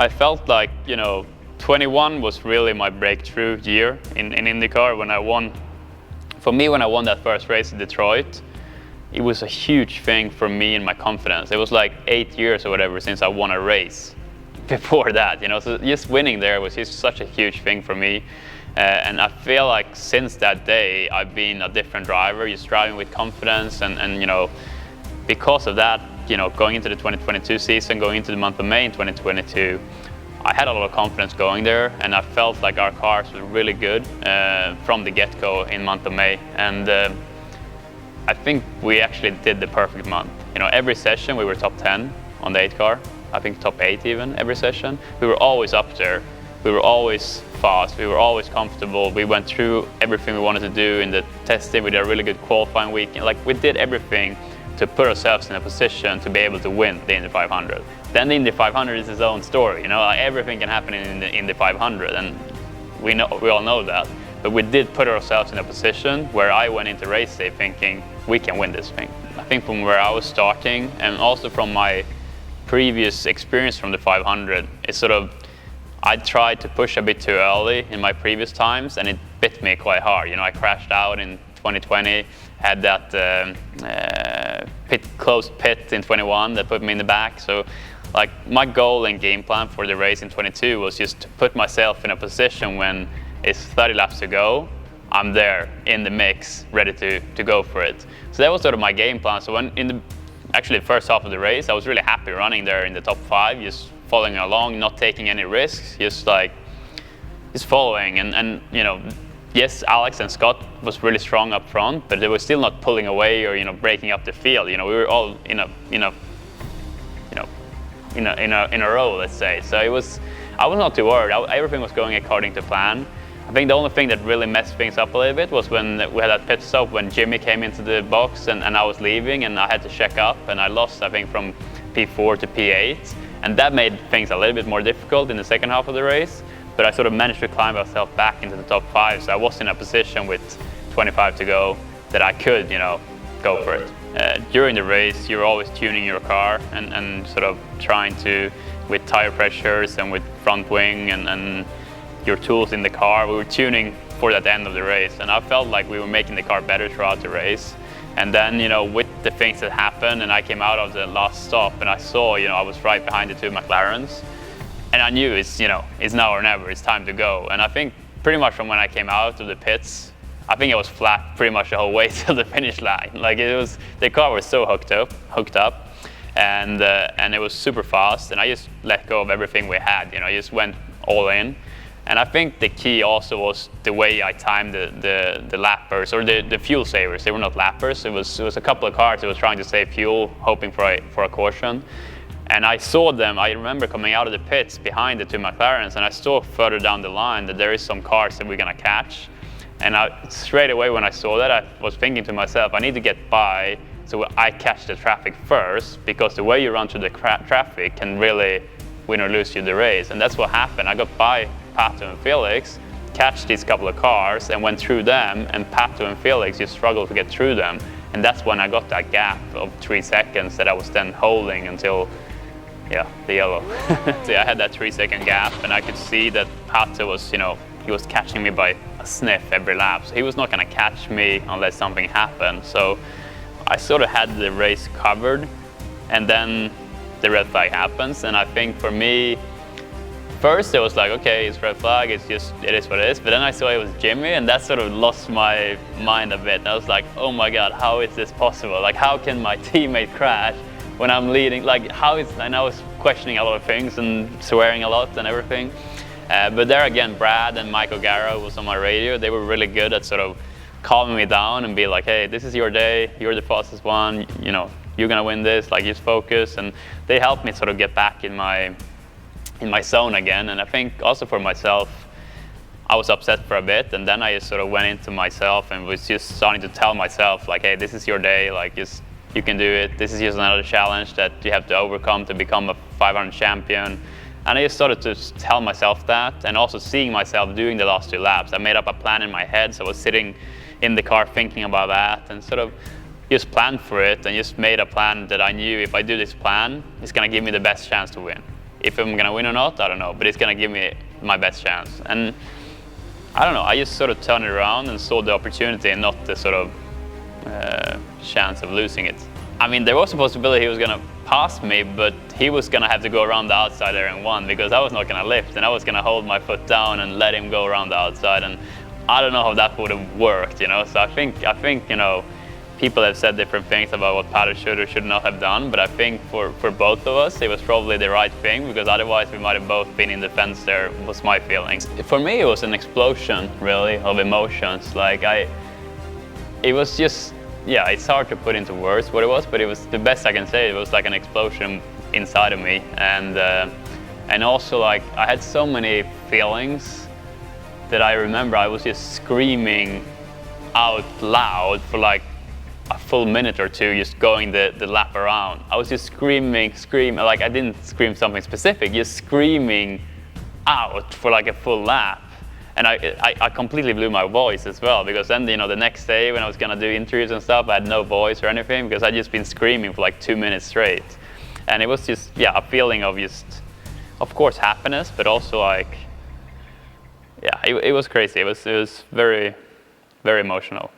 I felt like, 21 was really my breakthrough year in IndyCar when I won. For me, when I won that first race in Detroit, it was a huge thing for me and my confidence. It was like 8 years or whatever since I won a race before that, so just winning there was just such a huge thing for me. And I feel like since that day, I've been a different driver, just driving with confidence. And because of that, going into the 2022 season, going into the month of May in 2022, I had a lot of confidence going there, and I felt like our cars were really good from the get-go in month of May. And I think we actually did the perfect month. Every session we were top 10 on the 8 car. I think top 8 even every session. We were always up there. We were always fast. We were always comfortable. We went through everything we wanted to do in the testing. We did a really good qualifying week. Like, we did everything to put ourselves in a position to be able to win the Indy 500. Then the Indy 500 is its own story. Like, everything can happen in the Indy 500, and we all know that. But we did put ourselves in a position where I went into race day thinking we can win this thing. I think from where I was starting, and also from my previous experience from the 500, it's I tried to push a bit too early in my previous times, and it bit me quite hard. I crashed out in 2020, had that closed pit in 21 that put me in the back. So, like, my goal and game plan for the race in 22 was just to put myself in a position when it's 30 laps to go, I'm there in the mix, ready to go for it. So that was sort of my game plan. So when actually the first half of the race, I was really happy running there in the top 5, just following along, not taking any risks, just following. And yes, Alex and Scott was really strong up front, but they were still not pulling away or breaking up the field. We were all in a row, let's say. So I was not too worried. Everything was going according to plan. I think the only thing that really messed things up a little bit was when we had that pit stop when Jimmy came into the box and I was leaving and I had to check up, and I lost, I think, from P4 to P8, and that made things a little bit more difficult in the second half of the race. But I sort of managed to climb myself back into the top 5, so I was in a position with 25 to go that I could, go for it. During the race, you're always tuning your car and sort of trying to, with tire pressures and with front wing and your tools in the car, we were tuning for that end of the race. And I felt like we were making the car better throughout the race. And then, with the things that happened, and I came out of the last stop and I saw, I was right behind the 2 McLarens. And I knew it's now or never, it's time to go. And I think pretty much from when I came out of the pits, I think it was flat pretty much the whole way till the finish line. Like, the car was so hooked up, and it was super fast. And I just let go of everything we had. I just went all in. And I think the key also was the way I timed the lappers, or the fuel savers. They were not lappers. It was a couple of cars that was trying to save fuel, hoping for a caution. And I saw them, I remember coming out of the pits behind the 2 McLarens, and I saw further down the line that there is some cars that we're gonna catch. And straight away when I saw that, I was thinking to myself, I need to get by so I catch the traffic first, because the way you run through the traffic can really win or lose you the race. And that's what happened. I got by Pato and Felix, catch these couple of cars and went through them, and Pato and Felix just struggled to get through them. And that's when I got that gap of 3 seconds that I was then holding until the yellow. So I had that 3-second gap, and I could see that Pato was, he was catching me by a sniff every lap. So he was not going to catch me unless something happened. So I sort of had the race covered, and then the red flag happens. And I think for me, first it was like, okay, it's red flag, it is what it is. But then I saw it was Jimmy, and that sort of lost my mind a bit. And I was like, oh my God, how is this possible? Like, how can my teammate crash when I'm leading? Like, and I was questioning a lot of things and swearing a lot and everything. But there again, Brad and Mike O'Gara was on my radio. They were really good at sort of calming me down and be like, hey, this is your day, you're the fastest one, you're gonna win this, like, just focus. And they helped me sort of get back in my zone again. And I think also for myself, I was upset for a bit, and then I just sort of went into myself and was just starting to tell myself, like, hey, this is your day, like, you can do it. This is just another challenge that you have to overcome to become a 500 champion. And I just started to tell myself that, and also seeing myself doing the last 2 laps. I made up a plan in my head, so I was sitting in the car thinking about that, and sort of just planned for it, and just made a plan that I knew if I do this plan, it's gonna give me the best chance to win. If I'm gonna win or not, I don't know, but it's gonna give me my best chance. And I don't know, I just sort of turned it around and saw the opportunity and not the sort of chance of losing it. I mean, there was a possibility he was gonna pass me, but he was gonna have to go around the outside there and won, because I was not gonna lift, and I was gonna hold my foot down and let him go around the outside, and I don't know how that would have worked, you know. So I think you know, people have said different things about what Patrick should or should not have done, but I think for both of us, it was probably the right thing, because otherwise we might have both been in the fence there, was my feelings. For me, it was an explosion, really, of emotions. Like, it was just, yeah, it's hard to put into words what it was, but it was the best I can say. It was like an explosion inside of me. And also, like, I had so many feelings that I remember I was just screaming out loud for like a full minute or two, just going the lap around. I was just screaming, like I didn't scream something specific, just screaming out for like a full lap. And I completely blew my voice as well, because then, you know, the next day when I was gonna do interviews and stuff, I had no voice or anything, because I'd just been screaming for like 2 minutes straight. And it was just, yeah, a feeling of just, of course, happiness, but also like, yeah, it was crazy. It was very, very emotional.